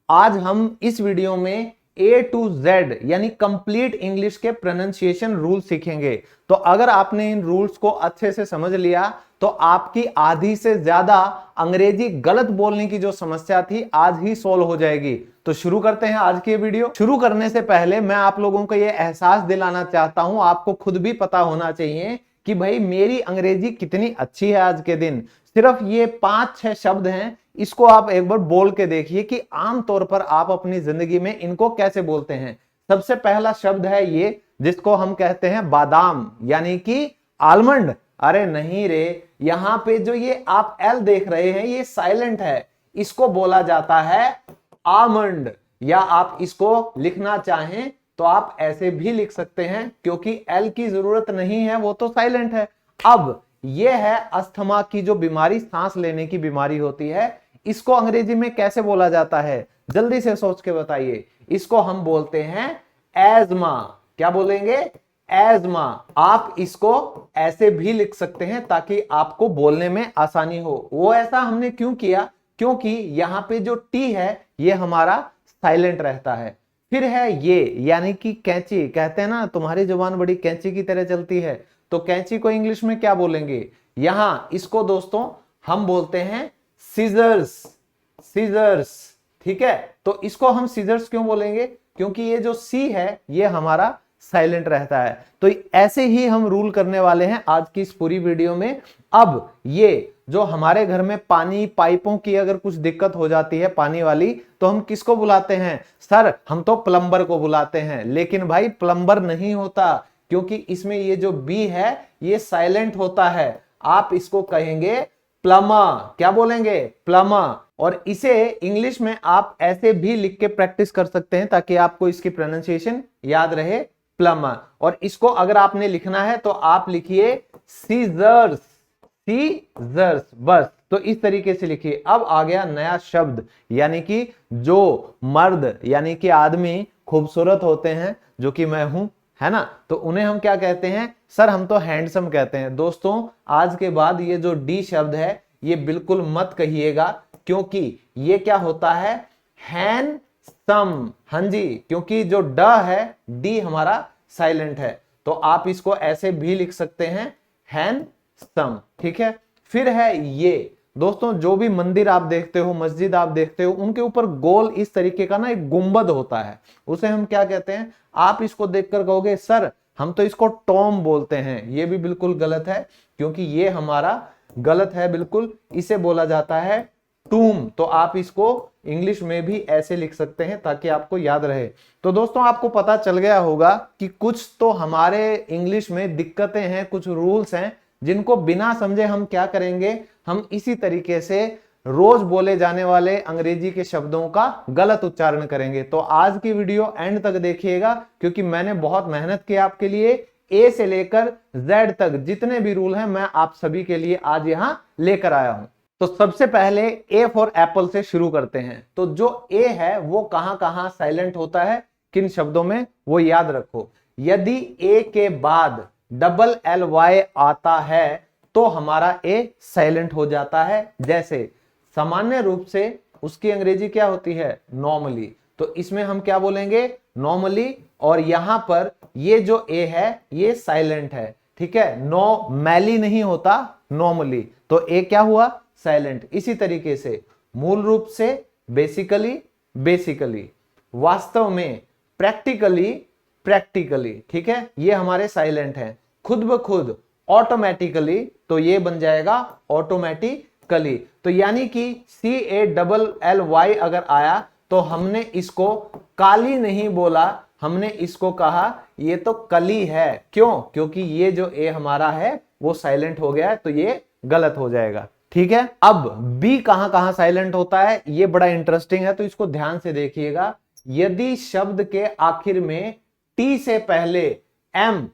आज हम इस वीडियो में A to Z यानी कंप्लीट इंग्लिश के प्रोनाउंसिएशन रूल सीखेंगे। तो अगर आपने इन रूल्स को अच्छे से समझ लिया तो आपकी आधी से ज्यादा अंग्रेजी गलत बोलने की जो समस्या थी आज ही सॉल्व हो जाएगी। तो शुरू करते हैं आज की ये वीडियो। शुरू करने से पहले मैं आप लोगों को ये एहसास दिलाना चाहता हूं, आपको खुद भी पता होना चाहिए कि भाई मेरी अंग्रेजी कितनी अच्छी है। आज के दिन सिर्फ ये 5-6 शब्द हैं, इसको आप एक बार बोल के देखिए कि आमतौर पर आप अपनी जिंदगी में इनको कैसे बोलते हैं। सबसे पहला शब्द है ये, जिसको हम कहते हैं बादाम यानी कि आलमंड। अरे नहीं रे, यहां पे जो ये आप एल देख रहे हैं ये साइलेंट है, इसको बोला जाता है आमंड। या आप इसको लिखना चाहें तो आप ऐसे भी लिख सकते हैं, क्योंकि एल की जरूरत नहीं है, वो तो साइलेंट है। अब यह है अस्थमा की जो बीमारी, सांस लेने की बीमारी होती है, इसको अंग्रेजी में कैसे बोला जाता है? जल्दी से सोच के बताइए। इसको हम बोलते हैं एजमा। क्या बोलेंगे? एजमा। आप इसको ऐसे भी लिख सकते हैं ताकि आपको बोलने में आसानी हो। वो ऐसा हमने क्यों किया? क्योंकि यहां पे जो टी है ये हमारा साइलेंट रहता है। फिर है ये यानी कि कैंची। कहते हैं ना तुम्हारी जुबान बड़ी कैंची की तरह चलती है, तो कैंची को इंग्लिश में क्या बोलेंगे? यहां इसको दोस्तों हम बोलते हैं सीजर्स। सीजर्स, ठीक है। तो इसको हम सीजर्स क्यों बोलेंगे? क्योंकि ये जो सी है ये हमारा साइलेंट रहता है। तो ऐसे ही हम रूल करने वाले हैं आज की इस पूरी वीडियो में। अब ये जो हमारे घर में पानी पाइपों की अगर कुछ दिक्कत हो जाती है पानी वाली, तो हम किसको बुलाते हैं? सर हम तो प्लम्बर को बुलाते हैं। लेकिन भाई प्लम्बर नहीं होता, क्योंकि इसमें ये जो बी है ये साइलेंट होता है। आप इसको कहेंगे प्लमा। क्या बोलेंगे? प्लमा। और इसे इंग्लिश में आप ऐसे भी लिख के प्रैक्टिस कर सकते हैं ताकि आपको इसकी प्रोनाउंसिएशन याद रहे, प्लमा। और इसको अगर आपने लिखना है तो आप लिखिए सीजर्स। सीजर्स, बस। तो इस तरीके से लिखिए। अब आ गया नया शब्द, यानी कि जो मर्द यानी कि आदमी खूबसूरत होते हैं, जो कि मैं हूं, है ना, तो उन्हें हम क्या कहते हैं? सर हम तो हैंडसम कहते हैं। दोस्तों आज के बाद ये जो डी शब्द है ये बिल्कुल मत कहिएगा, क्योंकि ये क्या होता है? हैंडसम। हाँ जी, क्योंकि जो ड है डी हमारा साइलेंट है, तो आप इसको ऐसे भी लिख सकते हैं हैंडसम, ठीक है। फिर है ये दोस्तों, जो भी मंदिर आप देखते हो, मस्जिद आप देखते हो, उनके ऊपर गोल इस तरीके का ना एक गुंबद होता है, उसे हम क्या कहते हैं? आप इसको देखकर कहोगे सर हम तो इसको टॉम बोलते हैं। ये भी बिल्कुल गलत है, क्योंकि ये हमारा गलत है बिल्कुल। इसे बोला जाता है टूम। तो आप इसको इंग्लिश में भी ऐसे लिख सकते हैं ताकि आपको याद रहे। तो दोस्तों आपको पता चल गया होगा कि कुछ तो हमारे इंग्लिश में दिक्कतें हैं, कुछ रूल्स हैं जिनको बिना समझे हम क्या करेंगे? हम इसी तरीके से रोज बोले जाने वाले अंग्रेजी के शब्दों का गलत उच्चारण करेंगे। तो आज की वीडियो एंड तक देखिएगा, क्योंकि मैंने बहुत मेहनत की आपके लिए। ए से लेकर जेड तक जितने भी रूल हैं मैं आप सभी के लिए आज यहां लेकर आया हूं। तो सबसे पहले ए फॉर एप्पल से शुरू करते हैं। तो जो ए है वो कहां कहां साइलेंट होता है, किन शब्दों में, वो याद रखो। यदि ए के बाद डबल एल वाई आता है तो हमारा ए साइलेंट हो जाता है। जैसे सामान्य रूप से उसकी अंग्रेजी क्या होती है? नॉर्मली। तो इसमें हम क्या बोलेंगे? नॉर्मली। और यहां पर ये जो ए है ये साइलेंट है, ठीक है। नो मैली नहीं होता, नॉर्मली। तो ए क्या हुआ? साइलेंट। इसी तरीके से मूल रूप से, बेसिकली, बेसिकली, वास्तव में, प्रैक्टिकली, प्रैक्टिकली, ठीक है, ये हमारे साइलेंट हैं। खुद ब खुद, ऑटोमेटिकली, तो ये बन जाएगा ऑटोमेटिकली। तो यानी कि CALLY अगर आया तो हमने इसको काली नहीं बोला, हमने इसको कहा ये तो कली है। क्यों? क्योंकि ये जो ए हमारा है वो साइलेंट हो गया है, तो ये गलत हो जाएगा, ठीक है। अब बी कहां कहां साइलेंट होता है ये बड़ा इंटरेस्टिंग है, तो इसको ध्यान से देखिएगा। यदि शब्द के आखिर में टी से पहले एम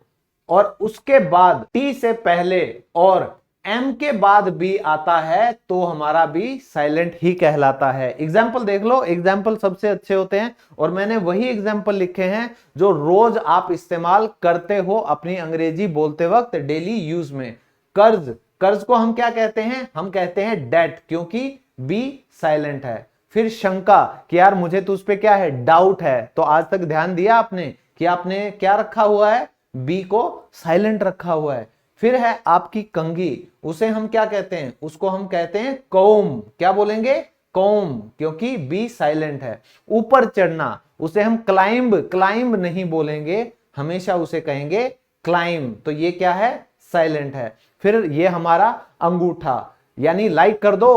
और उसके बाद टी से पहले और एम के बाद बी आता है तो हमारा बी साइलेंट ही कहलाता है। एग्जाम्पल देख लो, एग्जाम्पल सबसे अच्छे होते हैं और मैंने वही एग्जाम्पल लिखे हैं जो रोज आप इस्तेमाल करते हो अपनी अंग्रेजी बोलते वक्त डेली यूज में। कर्ज, कर्ज को हम क्या कहते हैं? हम कहते हैं डेट, क्योंकि बी साइलेंट है। फिर शंका कि यार मुझे तो उस पे क्या है, डाउट है। तो आज तक ध्यान दिया आपने कि आपने क्या रखा हुआ है, बी को साइलेंट रखा हुआ है। फिर है आपकी कंघी, उसे हम क्या कहते हैं, उसको हम कहते हैं कौम। क्या बोलेंगे, कौम, क्योंकि बी साइलेंट है। ऊपर चढ़ना, उसे हम क्लाइंब, क्लाइंब नहीं बोलेंगे, हमेशा उसे कहेंगे क्लाइंब। तो ये क्या है, साइलेंट है। फिर ये हमारा अंगूठा, यानी लाइक कर दो,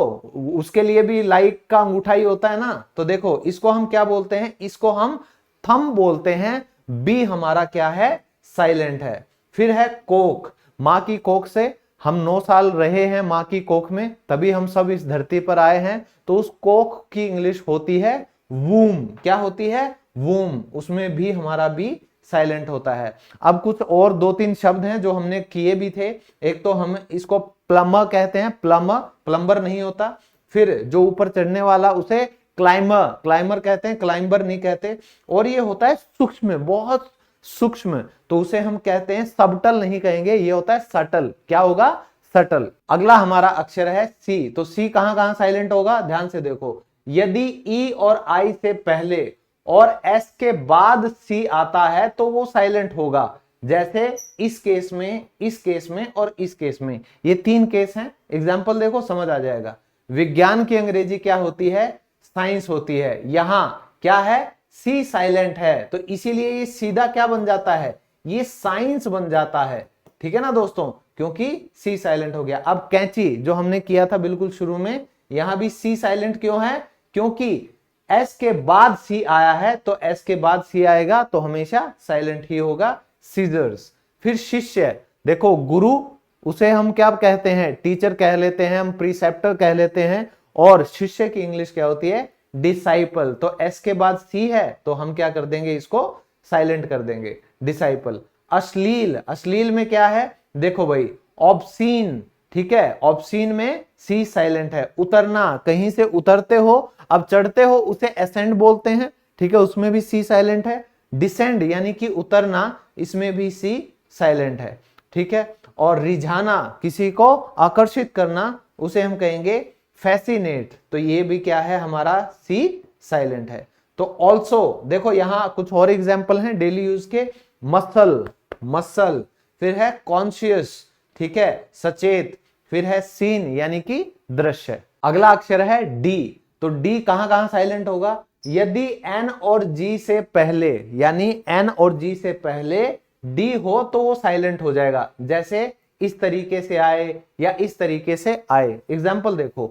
उसके लिए भी लाइक का अंगूठा ही होता है ना। तो देखो इसको हम क्या बोलते हैं, इसको हम थंब बोलते हैं। बी हमारा क्या है, साइलेंट है। फिर है कोख, मां की कोख से हम 9 साल रहे हैं मां की कोख में, तभी हम सब इस धरती पर आए हैं। तो उस कोख की इंग्लिश होती है वूम। क्या होती है, वूम। उसमें भी हमारा बी साइलेंट होता है। अब कुछ और 2-3 शब्द हैं जो हमने किए भी थे। एक तो हम इसको प्लम्बर कहते हैं, प्लम्बर, प्लम्बर नहीं होता। फिर जो ऊपर चढ़ने वाला उसे क्लाइंबर, क्लाइंबर कहते हैं, क्लाइंबर नहीं कहते। और ये होता है सूक्ष्म, बहुत सूक्ष्म, तो उसे हम कहते हैं सबटल नहीं कहेंगे, ये होता है सटल। क्या होगा, सटल। अगला हमारा अक्षर है सी। तो सी कहां कहां साइलेंट होगा, ध्यान से देखो। यदि ई और आई से पहले और एस के बाद सी आता है तो वो साइलेंट होगा। जैसे इस केस में, इस केस में और इस केस में, ये 3 केस हैं। एग्जाम्पल देखो, समझ आ जाएगा। विज्ञान की अंग्रेजी क्या होती है, साइंस होती है। यहां क्या है, सी साइलेंट है, तो इसीलिए ये सीधा क्या बन जाता है, ये साइंस बन जाता है। ठीक है ना दोस्तों, क्योंकि सी साइलेंट हो गया। अब कैंची जो हमने किया था बिल्कुल शुरू में, यहां भी सी साइलेंट क्यों है, क्योंकि एस के बाद सी आया है, तो एस के बाद सी आएगा तो हमेशा साइलेंट ही होगा, सीजर्स। फिर शिष्य, देखो गुरु, उसे हम क्या कहते हैं, टीचर कह लेते हैं, हम प्रीसेप्टर कह लेते हैं। और शिष्य की इंग्लिश क्या होती है, डिसाइपल। तो एस के बाद सी है तो हम क्या कर देंगे, इसको साइलेंट कर देंगे, डिसाइपल। अश्लील, अश्लील में क्या है, देखो भाई, ऑब्सीन। ठीक है, ऑब्सीन में सी साइलेंट है। उतरना, कहीं से उतरते हो, अब चढ़ते हो उसे एसेंड बोलते हैं। ठीक है, उसमें भी सी साइलेंट है। डिसेंड यानी कि उतरना, इसमें भी सी साइलेंट है। ठीक है, और रिझाना, किसी को आकर्षित करना, उसे हम कहेंगे फैसिनेट। तो ये भी क्या है, हमारा सी साइलेंट है। तो ऑल्सो देखो, यहां कुछ और एग्जाम्पल हैं डेली यूज के। Muscle, muscle. फिर है कॉन्शियस, ठीक है, सचेत। फिर है सीन यानी कि दृश्य। अगला अक्षर है डी। तो डी कहां कहां साइलेंट होगा, यदि एन और जी से पहले, यानी एन और जी से पहले डी हो तो वो साइलेंट हो जाएगा। जैसे इस तरीके से आए या इस तरीके से आए। एग्जाम्पल देखो,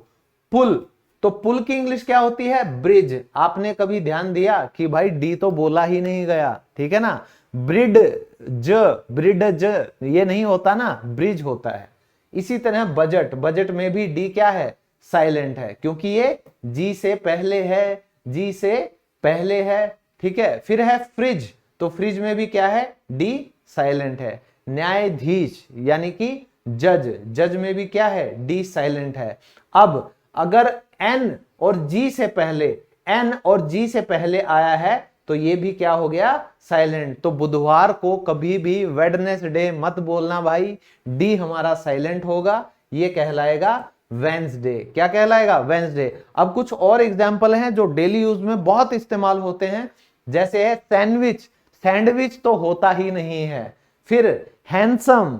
पुल, तो पुल की इंग्लिश क्या होती है, ब्रिज। आपने कभी ध्यान दिया कि भाई डी तो बोला ही नहीं गया, ठीक है ना। ब्रिड ज, ब्रिड ज, ये नहीं होता ना, ब्रिज होता है। इसी तरह बजट, बजट में भी डी क्या है, साइलेंट है, क्योंकि ये जी से पहले है, जी से पहले है। ठीक है, फिर है फ्रिज। तो फ्रिज में भी क्या है, डी साइलेंट है। न्यायाधीश यानी कि जज, जज में भी क्या है, डी साइलेंट है। अब अगर एन और जी से पहले, एन और जी से पहले आया है तो ये भी क्या हो गया, साइलेंट। तो बुधवार को कभी भी वेडनेसडे मत बोलना भाई, डी हमारा साइलेंट होगा, ये कहलाएगा वेंसडे। क्या कहलाएगा, वेंसडे। अब कुछ और एग्जाम्पल हैं जो डेली यूज में बहुत इस्तेमाल होते हैं। जैसे है सैंडविच, सैंडविच तो होता ही नहीं है। फिर हैंडसम,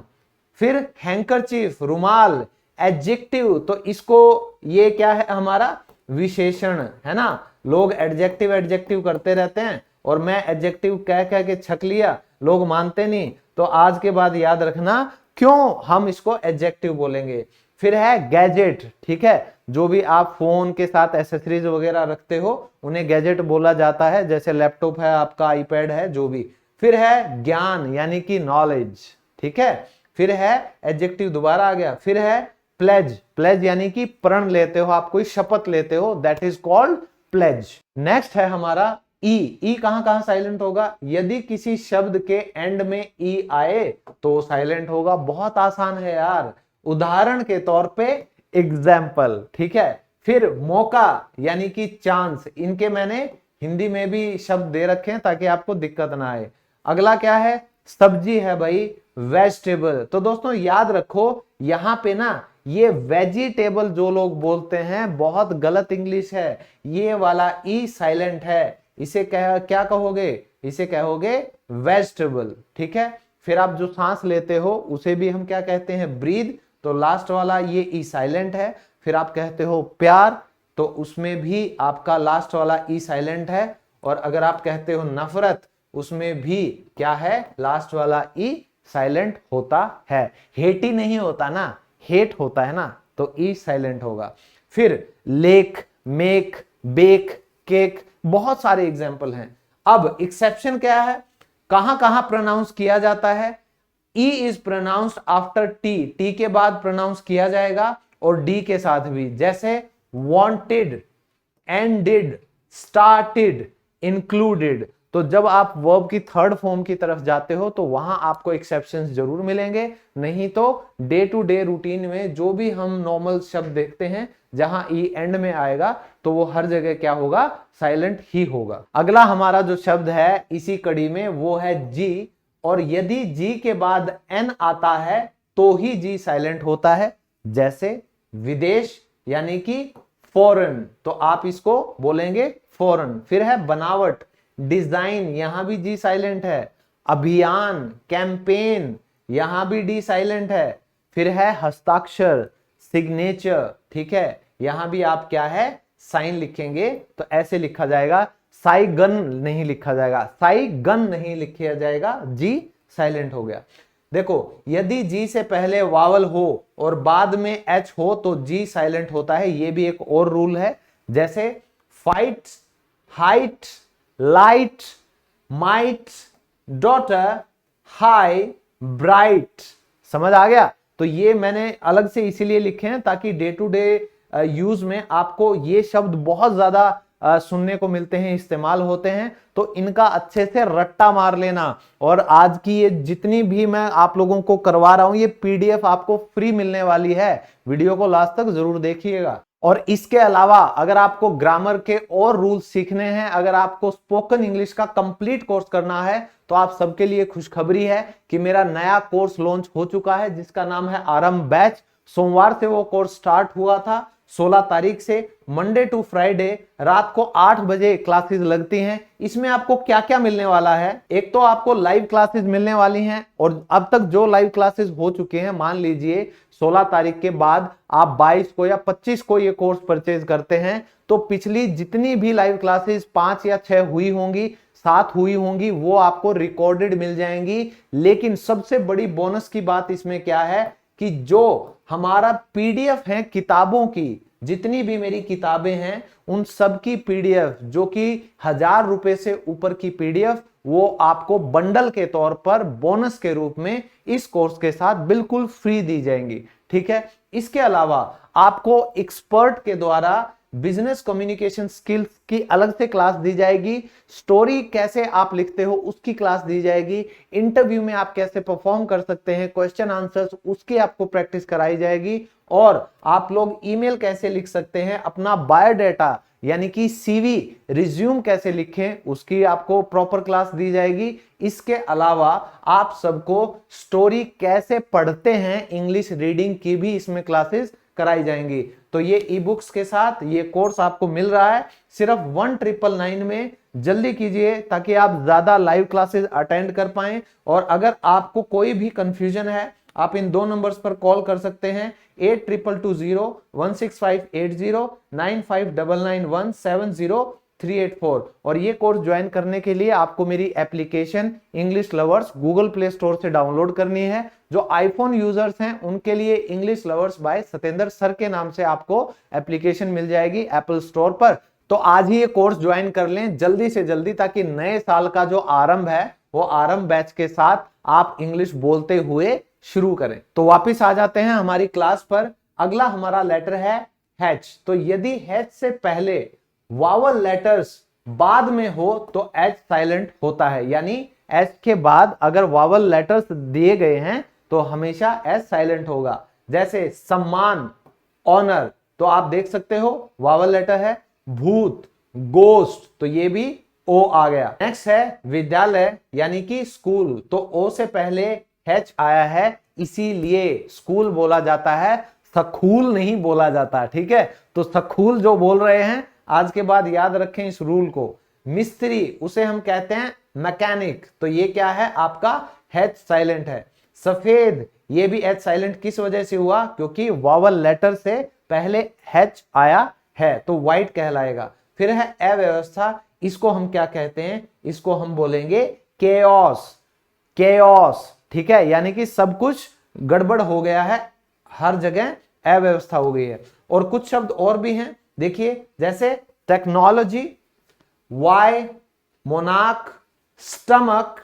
फिर हैंकरचीफ, रुमाल। एडजेक्टिव, तो इसको, ये क्या है हमारा विशेषण है ना। लोग एडजेक्टिव एडजेक्टिव करते रहते हैं, और मैं एडजेक्टिव कह कह के छक लिया, लोग मानते नहीं। तो आज के बाद याद रखना क्यों हम इसको एडजेक्टिव बोलेंगे। फिर है गैजेट, ठीक है, जो भी आप फोन के साथ एसेसरीज वगैरह रखते हो उन्हें गैजेट बोला जाता है, जैसे लैपटॉप है आपका, आईपैड है, जो भी। फिर है ज्ञान यानी कि नॉलेज, ठीक है। फिर है एडजेक्टिव दोबारा आ गया। फिर है प्लेज, प्लेज यानी कि प्रण लेते हो, आप कोई शपथ लेते हो, that is called pledge. Next है हमारा ई। ई कहां कहां साइलेंट होगा, यदि किसी शब्द के एंड में ई आए तो साइलेंट होगा। बहुत आसान है यार, उदाहरण के तौर पे एग्जाम्पल, ठीक है। फिर मौका यानी कि चांस, इनके मैंने हिंदी में भी शब्द दे रखे हैं ताकि आपको दिक्कत ना आए। अगला क्या है, सब्जी है भाई, वेजिटेबल। तो दोस्तों याद रखो, यहां पे ना ये वेजिटेबल जो लोग बोलते हैं बहुत गलत इंग्लिश है, ये वाला ई साइलेंट है, इसे क्या कहोगे, इसे कहोगे वेजिटेबल। ठीक है, फिर आप जो सांस लेते हो उसे भी हम क्या कहते हैं, ब्रीद, तो लास्ट वाला ये ई साइलेंट है। फिर आप कहते हो प्यार, तो उसमें भी आपका लास्ट वाला ई साइलेंट है। और अगर आप कहते हो नफरत, उसमें भी क्या है, लास्ट वाला ई साइलेंट होता है। हेट ही नहीं होता ना, हेट होता है ना, तो ई साइलेंट होगा। फिर लेक, मेक, बेक, केक, बहुत सारे एग्जाम्पल हैं। अब एक्सेप्शन क्या है, कहां कहां प्रोनाउंस किया जाता है, E is pronounced after T, T के बाद प्रोनाउंस किया जाएगा, और डी के साथ भी, जैसे वांटेड, एंडेड, स्टार्टेड, इंक्लूडेड। तो जब आप वर्ब की थर्ड फॉर्म की तरफ जाते हो तो वहां आपको एक्सेप्शंस जरूर मिलेंगे, नहीं तो डे टू डे रूटीन में जो भी हम नॉर्मल शब्द देखते हैं जहां ई एंड में आएगा तो वो हर जगह क्या होगा, साइलेंट ही होगा। अगला हमारा जो शब्द है इसी कड़ी में वो है जी, और यदि जी के बाद एन आता है तो ही जी साइलेंट होता है, जैसे विदेश यानी कि फॉरेन, तो आप इसको बोलेंगे फॉरेन। फिर है बनावट, डिजाइन, यहां भी जी साइलेंट है। अभियान, कैंपेन, यहां भी डी साइलेंट है। फिर है हस्ताक्षर, सिग्नेचर, ठीक है, यहां भी आप क्या है, साइन लिखेंगे, तो ऐसे लिखा जाएगा, साइगन नहीं लिखा जाएगा, साइगन नहीं लिखा जाएगा, जी साइलेंट हो गया। देखो यदि जी से पहले वावल हो और बाद में एच हो तो जी साइलेंट होता है, ये भी एक और रूल है। जैसे fight, height, light, might, daughter, high, bright, समझ आ गया। तो ये मैंने अलग से इसीलिए लिखे हैं ताकि डे टू डे यूज में आपको ये शब्द बहुत ज्यादा सुनने को मिलते हैं, इस्तेमाल होते हैं, तो इनका अच्छे से रट्टा मार लेना। और आज की ये जितनी भी मैं आप लोगों को करवा रहा हूं ये पीडीएफ आपको फ्री मिलने वाली है, वीडियो को लास्ट तक जरूर देखिएगा। और इसके अलावा अगर आपको ग्रामर के और रूल्स सीखने हैं, अगर आपको स्पोकन इंग्लिश का कंप्लीट कोर्स करना है, तो आप सबके लिए खुशखबरी है कि मेरा नया कोर्स लॉन्च हो चुका है जिसका नाम है आरंभ बैच। सोमवार से वो कोर्स स्टार्ट हुआ था, 16 तारीख से मंडे टू फ्राइडे रात को 8 बजे क्लासेस लगती हैं। इसमें आपको क्या क्या मिलने वाला है, एक तो आपको लाइव क्लासेस मिलने वाली हैं, और अब तक जो लाइव क्लासेस हो चुके हैं, मान लीजिए 16 तारीख के बाद आप 22 को या 25 को ये कोर्स परचेज करते हैं, तो पिछली जितनी भी लाइव क्लासेस 5 या 6 हुई होंगी, 7 हुई होंगी, वो आपको रिकॉर्डेड मिल जाएंगी। लेकिन सबसे बड़ी बोनस की बात इसमें क्या है कि जो हमारा पीडीएफ है किताबों की, जितनी भी मेरी किताबें हैं उन सब की पीडीएफ, जो कि 1000 रुपए से ऊपर की पीडीएफ, वो आपको बंडल के तौर पर बोनस के रूप में इस कोर्स के साथ बिल्कुल फ्री दी जाएंगी। ठीक है, इसके अलावा आपको एक्सपर्ट के द्वारा बिजनेस कम्युनिकेशन स्किल्स की अलग से क्लास दी जाएगी, स्टोरी कैसे आप लिखते हो उसकी क्लास दी जाएगी, इंटरव्यू में आप कैसे परफॉर्म कर सकते हैं, क्वेश्चन आंसर्स उसकी आपको प्रैक्टिस कराई जाएगी, और आप लोग ईमेल कैसे लिख सकते हैं, अपना बायोडाटा यानी कि सीवी, रिज्यूम कैसे लिखें उसकी आपको प्रॉपर क्लास दी जाएगी। इसके अलावा आप सबको स्टोरी कैसे पढ़ते हैं, इंग्लिश रीडिंग की भी इसमें क्लासेस कराई जाएंगी। तो ये ई बुक्स के साथ ये कोर्स आपको मिल रहा है सिर्फ 1999 में। जल्दी कीजिए ताकि आप ज्यादा लाइव क्लासेस अटेंड कर पाएं। और अगर आपको कोई भी कंफ्यूजन है, आप इन 2 नंबर्स पर कॉल कर सकते हैं, 8220165809 9599170384। और ये कोर्स ज्वाइन करने के लिए आपको मेरी application English lovers Google Play Store से डाउनलोड करनी है। जो आईफोन यूजर्स हैं उनके लिए English lovers by Satendra sir के नाम से आपको एप्लीकेशन मिल जाएगी एप्पल स्टोर पर। तो आज ही ये कोर्स ज्वाइन कर लें जल्दी से जल्दी, ताकि नए साल का जो आरंभ है वो आरंभ बैच के साथ आप इंग्लिश बोलते हुए शुरू करें। तो वापिस आ जाते हैं हमारी क्लास पर। अगला हमारा लेटर है H। तो यदि H से पहले वावल लेटर्स बाद में हो तो H साइलेंट होता है, यानी H के बाद अगर वावल लेटर्स दिए गए हैं तो हमेशा H साइलेंट होगा। जैसे सम्मान, ऑनर, तो आप देख सकते हो वावल लेटर है। भूत, गोस्ट, तो ये भी O आ गया। नेक्स्ट है विद्यालय यानी कि स्कूल, तो O से पहले H आया है, इसीलिए स्कूल बोला जाता है। सखूल नहीं बोला जाता, ठीक है। तो सखूल जो बोल रहे हैं आज के बाद याद रखें इस रूल को। मिस्त्री उसे हम कहते हैं मैकेनिक, तो ये क्या है आपका एच साइलेंट है। सफेद ये भी एच साइलेंट किस वजह से हुआ, क्योंकि वावल लेटर से पहले एच आया है, तो व्हाइट कहलाएगा। फिर है अव्यवस्था, इसको हम क्या कहते हैं, इसको हम बोलेंगे केओस, केओस, ठीक है, यानी कि सब कुछ गड़बड़ हो गया है, हर जगह अव्यवस्था हो गई है। और कुछ शब्द और भी हैं, देखिए जैसे टेक्नोलॉजी, वाई, मोनाक, स्टमक,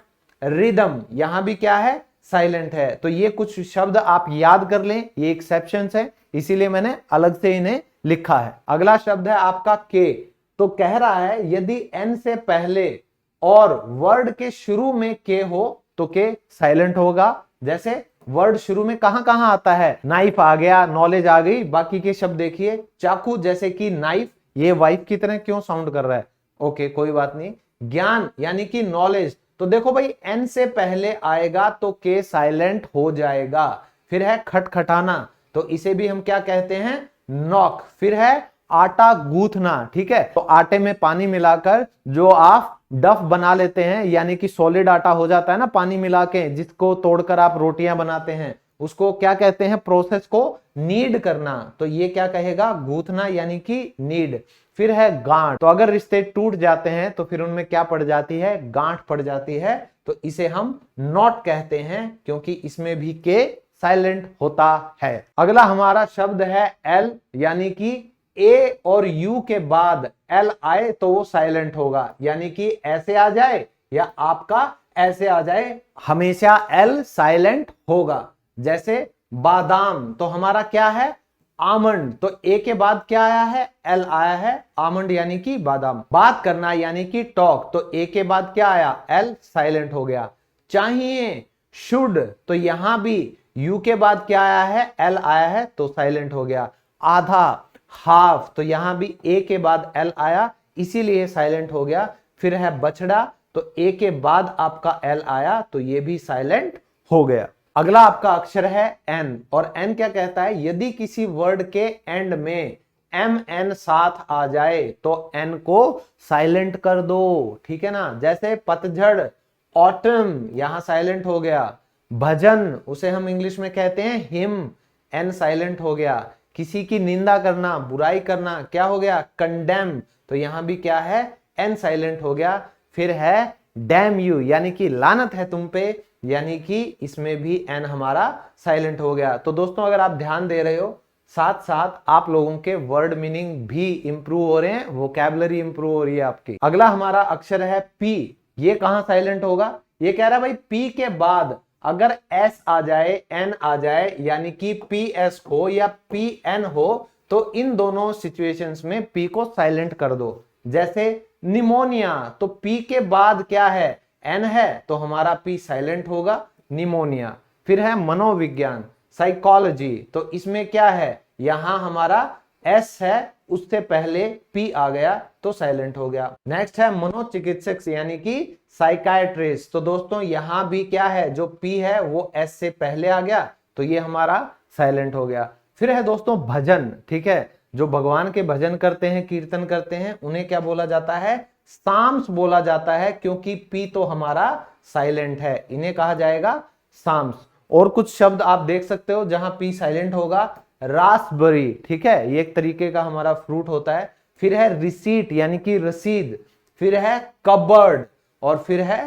रिदम, यहां भी क्या है साइलेंट है। तो ये कुछ शब्द आप याद कर लें, ये एक्सेप्शंस है, इसीलिए मैंने अलग से इन्हें लिखा है। अगला शब्द है आपका के। तो कह रहा है यदि एन से पहले और वर्ड के शुरू में के हो तो के साइलेंट होगा। जैसे वर्ड शुरू में कहां कहां आता है, नाइफ आ गया, नॉलेज आ गई, बाकी के शब्द देखिए चाकू, जैसे कि नाइफ, ये वाइफ की तरह क्यों साउंड कर रहा है, ओके कोई बात नहीं। ज्ञान यानी कि नॉलेज, तो देखो भाई एन से पहले आएगा तो के साइलेंट हो जाएगा। फिर है खटखटाना, तो इसे भी हम क्या कहते हैं, नॉक। फिर है आटा गूंथना, ठीक है, तो आटे में पानी मिलाकर जो आप डफ बना लेते हैं, यानी कि सॉलिड आटा हो जाता है ना पानी मिला के, जिसको तोड़कर आप रोटियां बनाते हैं, उसको क्या कहते हैं, प्रोसेस को नीड करना, तो ये क्या कहेगा, गूंथना यानी कि नीड। फिर है गांठ, तो अगर रिश्ते टूट जाते हैं तो फिर उनमें क्या पड़ जाती है, गांठ पड़ जाती है, तो इसे हम नॉट कहते हैं, क्योंकि इसमें भी के साइलेंट होता है। अगला हमारा शब्द है एल, यानी कि ए और यू के बाद एल आए तो वो साइलेंट होगा, यानी कि ऐसे आ जाए या आपका ऐसे आ जाए, हमेशा एल साइलेंट होगा। जैसे बादाम, तो हमारा क्या है, आमंड, तो ए के बाद क्या आया है, एल आया है, आमंड यानी कि बादाम। बात करना यानी कि टॉक, तो ए के बाद क्या आया, एल साइलेंट हो गया। चाहिए, शुड, तो यहां भी यू के बाद क्या आया है, एल आया है, तो साइलेंट हो गया। आधा, हाफ, तो यहां भी ए के बाद एल आया, इसीलिए साइलेंट हो गया। फिर है बछड़ा, तो ए के बाद आपका एल आया, तो ये भी साइलेंट हो गया। अगला आपका अक्षर है एन, और एन क्या कहता है, यदि किसी वर्ड के एंड में एम एन साथ आ जाए तो एन को साइलेंट कर दो, ठीक है ना। जैसे पतझड़, ऑटम, यहां साइलेंट हो गया। भजन, उसे हम इंग्लिश में कहते हैं हिम, एन साइलेंट हो गया। किसी की निंदा करना, बुराई करना, क्या हो गया, कंडेम, तो यहां भी क्या है, एन साइलेंट हो गया। फिर है डैम यू, यानी कि लानत है तुम पे, यानी कि इसमें भी एन हमारा साइलेंट हो गया। तो दोस्तों अगर आप ध्यान दे रहे हो, साथ साथ आप लोगों के वर्ड मीनिंग भी इंप्रूव हो रहे हैं, वोकैबुलरी इंप्रूव हो रही है आपकी। अगला हमारा अक्षर है पी, ये कहां साइलेंट होगा, ये कह रहा है भाई पी के बाद अगर एस आ जाए, एन आ जाए, यानी कि पी एस हो या पी एन हो, तो इन दोनों सिचुएशंस में पी को साइलेंट कर दो। जैसे निमोनिया, तो पी के बाद क्या है, एन है, तो हमारा पी साइलेंट होगा, निमोनिया। फिर है मनोविज्ञान, साइकोलॉजी, तो इसमें क्या है, यहां हमारा एस है, उससे पहले पी आ गया तो साइलेंट हो गया। नेक्स्ट है मनोचिकित्सक, यानी कि साइकाइट्रिस्ट, तो दोस्तों यहां भी क्या है, जो पी है वो एस से पहले आ गया, तो ये हमारा साइलेंट हो गया। फिर है दोस्तों भजन, ठीक है, जो भगवान के भजन करते हैं, कीर्तन करते हैं, उन्हें क्या बोला जाता है, साम्स बोला जाता है, क्योंकि पी तो हमारा साइलेंट है, इन्हें कहा जाएगा साम्स। और कुछ शब्द आप देख सकते हो जहां पी साइलेंट होगा, रास्पबेरी, ठीक है, ये एक तरीके का हमारा फ्रूट होता है। फिर है रिसीट, यानी कि रसीद। फिर है कबर्ड, और फिर है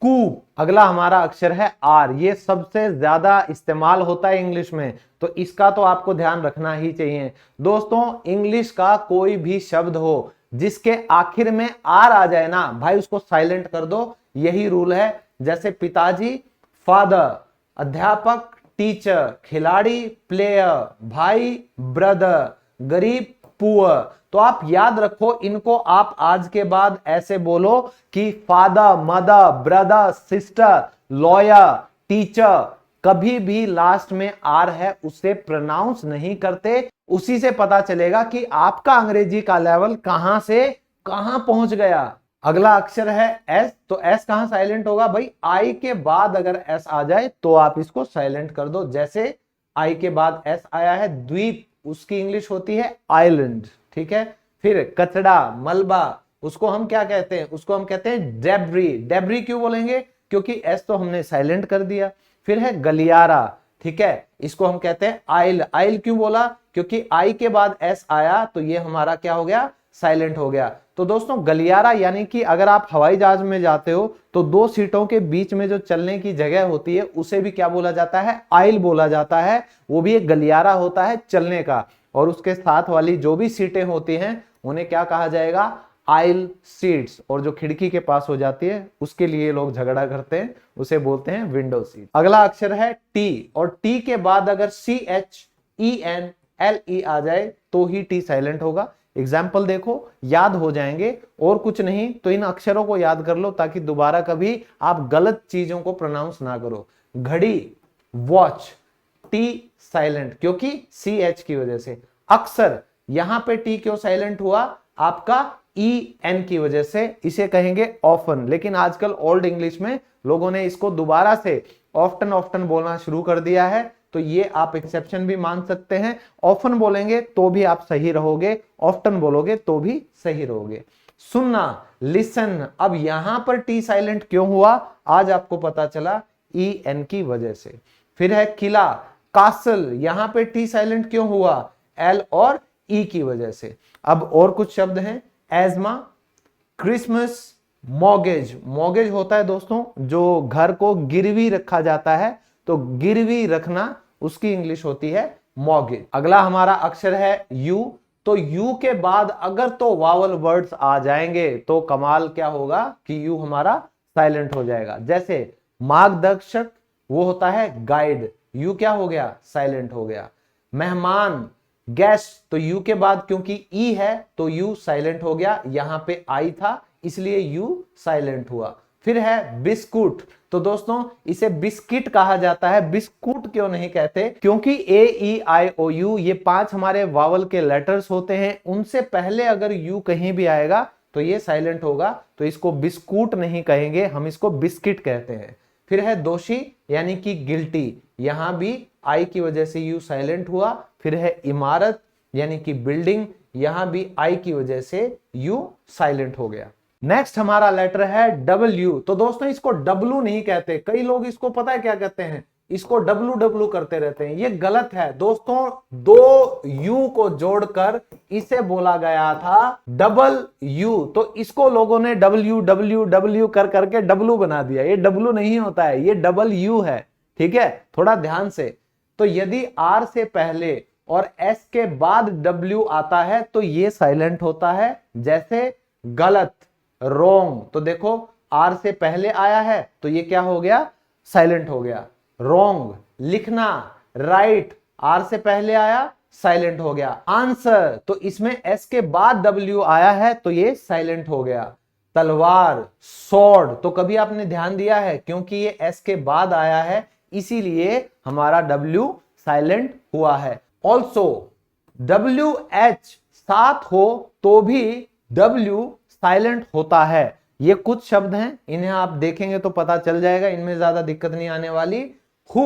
कूप। अगला हमारा अक्षर है आर, ये सबसे ज्यादा इस्तेमाल होता है इंग्लिश में, तो इसका तो आपको ध्यान रखना ही चाहिए। दोस्तों इंग्लिश का कोई भी शब्द हो जिसके आखिर में आर आ जाए ना भाई, उसको साइलेंट कर दो, यही रूल है। जैसे पिताजी, फादर, अध्यापक, टीचर, खिलाड़ी, प्लेयर, भाई, ब्रदर, गरीब, पुअर। तो आप याद रखो, इनको आप आज के बाद ऐसे बोलो कि father, mother, brother, sister, lawyer, teacher, कभी भी लास्ट में आर है उससे प्रोनाउंस नहीं करते। उसी से पता चलेगा कि आपका अंग्रेजी का लेवल कहां से कहां पहुंच गया। अगला अक्षर है एस, तो एस कहां साइलेंट होगा भाई, आई के बाद अगर एस आ जाए तो आप इसको साइलेंट कर दो। जैसे आई के बाद एस आया है, द्वीप उसकी इंग्लिश होती है आइलैंड, ठीक है। फिर कचड़ा, मलबा, उसको हम क्या कहते हैं, उसको हम कहते हैं डेब्री। डेब्री क्यों बोलेंगे, क्योंकि एस तो हमने साइलेंट कर दिया। फिर है गलियारा, ठीक है, इसको हम कहते हैं आइल। आइल क्यों बोला, क्योंकि आई के बाद एस आया तो ये हमारा क्या हो गया, साइलेंट हो गया। तो दोस्तों गलियारा यानी कि अगर आप हवाई जहाज में जाते हो तो दो सीटों के बीच में जो चलने की जगह होती है उसे भी क्या बोला जाता है, आइल बोला जाता है। वो भी एक गलियारा होता है चलने का, और उसके साथ वाली जो भी सीटें होती हैं उन्हें क्या कहा जाएगा, आइल सीट्स। और जो खिड़की के पास हो जाती है उसके लिए लोग झगड़ा करते हैं, उसे बोलते हैं विंडो सीट। अगला अक्षर है टी, और टी के बाद अगर CHENLE आ जाए तो ही टी साइलेंट होगा। एग्जाम्पल देखो, याद हो जाएंगे, और कुछ नहीं तो इन अक्षरों को याद कर लो ताकि दोबारा कभी आप गलत चीजों को प्रोनाउंस ना करो। घड़ी, वॉच, टी साइलेंट क्योंकि CH की वजह से। अक्सर, यहां पे टी क्यों साइलेंट हुआ, आपका EN की वजह से, इसे कहेंगे ऑफन। लेकिन आजकल ओल्ड इंग्लिश में लोगों ने इसको दोबारा से ऑफ्टन बोलना शुरू कर दिया है, तो ये आप एक्सेप्शन भी मान सकते हैं। ऑफन बोलेंगे तो भी आप सही रहोगे, ऑफ्टन बोलोगे तो भी सही रहोगे। सुनना, लिसन, अब यहां पर टी साइलेंट क्यों हुआ, आज आपको पता चला, EN की वजह से। फिर है किला, कासल, यहां पे टी साइलेंट क्यों हुआ, L और E की वजह से। अब और कुछ शब्द हैं, एजमा, क्रिसमस, मॉर्गेज। मॉर्गेज होता है दोस्तों जो घर को गिरवी रखा जाता है, तो गिरवी रखना उसकी इंग्लिश होती है मॉर्गेज। अगला हमारा अक्षर है यू, तो यू के बाद अगर तो वावल वर्ड्स आ जाएंगे तो कमाल क्या होगा कि यू हमारा साइलेंट हो जाएगा। जैसे मार्गदर्शक, वो होता है गाइड, यू क्या हो गया, साइलेंट हो गया। मेहमान, गेस्ट, तो यू के बाद क्योंकि ई है तो यू साइलेंट हो गया, यहां पे आई था इसलिए यू साइलेंट हुआ। फिर है बिस्कुट, तो दोस्तों इसे बिस्किट कहा जाता है, बिस्कुट क्यों नहीं कहते, क्योंकि AEIOU ये 5 हमारे वावल के लेटर्स होते हैं, उनसे पहले अगर यू कहीं भी आएगा तो ये साइलेंट होगा, तो इसको बिस्कुट नहीं कहेंगे, हम इसको बिस्किट कहते हैं। फिर है दोषी यानी कि गिल्टी, यहां भी आई की वजह से यू साइलेंट हुआ। फिर है इमारत यानी कि बिल्डिंग, यहां भी आई की वजह से यू साइलेंट हो गया। नेक्स्ट हमारा लेटर है W, तो दोस्तों इसको W नहीं कहते, कई लोग इसको पता है क्या कहते हैं, इसको WW करते रहते हैं, ये गलत है दोस्तों। दो यू को जोड़कर इसे बोला गया था डबल यू, तो इसको लोगों ने WWW कर करके W बना दिया, ये W नहीं होता है, ये डबल यू है, ठीक है, थोड़ा ध्यान से। तो यदि R से पहले और S के बाद W आता है तो ये साइलेंट होता है, जैसे गलत, रोंग, तो देखो R से पहले आया है तो ये क्या हो गया, साइलेंट हो गया, रोंग। लिखना, राइट, R से पहले आया, साइलेंट हो गया। आंसर, तो इसमें S के बाद W आया है तो ये साइलेंट हो गया। तलवार, सॉर्ड, तो कभी आपने ध्यान दिया है क्योंकि ये S के बाद आया है इसीलिए हमारा W साइलेंट हुआ है। ऑल्सो, WH साथ हो तो भी W साइलेंट होता है। ये कुछ शब्द हैं, इन्हें आप देखेंगे तो पता चल जाएगा, इनमें ज्यादा दिक्कत नहीं आने वाली। हु,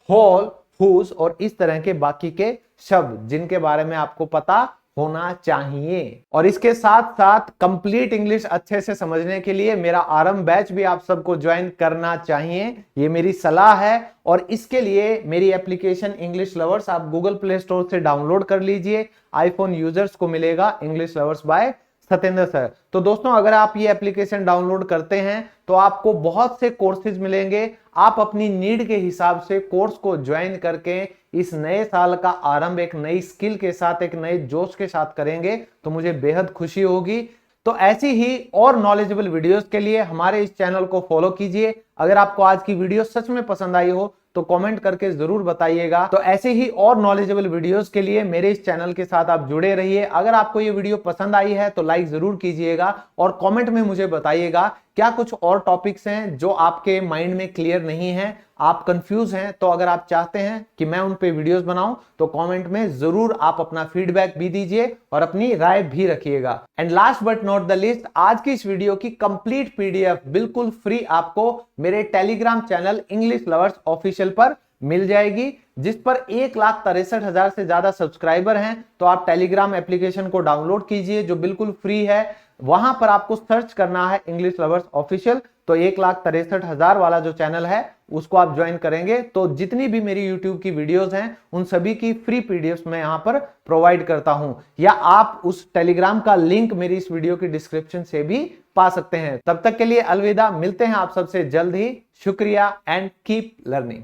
होल, हुज और इस तरह के बाकी के शब्द जिनके बारे में आपको पता होना चाहिए। और इसके साथ साथ कंप्लीट इंग्लिश अच्छे से समझने के लिए मेरा आरंभ बैच भी आप सबको ज्वाइन करना चाहिए, ये मेरी सलाह है। और इसके लिए मेरी एप्लीकेशन इंग्लिश लवर्स आप गूगल प्ले स्टोर से डाउनलोड कर लीजिए, आईफोन यूजर्स को मिलेगा English lovers by Satyendra sir. तो दोस्तों अगर आप ये एप्लीकेशन डाउनलोड करते हैं तो आपको बहुत से कोर्सेज मिलेंगे, आप अपनी नीड के हिसाब से कोर्स को ज्वाइन करके इस नए साल का आरंभ एक नई स्किल के साथ, एक नए जोश के साथ करेंगे तो मुझे बेहद खुशी होगी। तो ऐसी ही और नॉलेजेबल वीडियोस के लिए हमारे इस चैनल को फॉलो कीजिए। अगर आपको आज की वीडियो सच में पसंद आई हो तो कमेंट करके जरूर बताइएगा। तो ऐसे ही और नॉलेजेबल वीडियोस के लिए मेरे इस चैनल के साथ आप जुड़े रहिए। अगर आपको ये वीडियो पसंद आई है तो लाइक जरूर कीजिएगा और कमेंट में मुझे बताइएगा क्या कुछ और टॉपिक्स हैं जो आपके माइंड में क्लियर नहीं है, आप कंफ्यूज हैं। तो अगर आप चाहते हैं कि मैं उन पे वीडियोस बनाऊं तो कमेंट में जरूर आप अपना फीडबैक भी दीजिए और अपनी राय भी रखिएगा। And last but not the least, आज की इस वीडियो की कंप्लीट PDF बिल्कुल फ्री आपको मेरे Telegram channel English lovers official पर मिल जाएगी, जिस पर 1,63,000 से ज्यादा सब्सक्राइबर हैं। तो आप टेलीग्राम एप्लीकेशन को डाउनलोड कीजिए जो बिल्कुल फ्री है। वहां पर आपको सर्च करना है इंग्लिश लवर्स ऑफिशियल, तो 1,63,000 वाला जो चैनल है उसको आप ज्वाइन करेंगे तो जितनी भी मेरी यूट्यूब की वीडियोस हैं उन सभी की फ्री पीडीएफ मैं यहां पर प्रोवाइड करता हूं, या आप उस टेलीग्राम का लिंक मेरी इस वीडियो की डिस्क्रिप्शन से भी पा सकते हैं। तब तक के लिए अलविदा, मिलते हैं आप सबसे जल्द ही। शुक्रिया एंड कीप लर्निंग।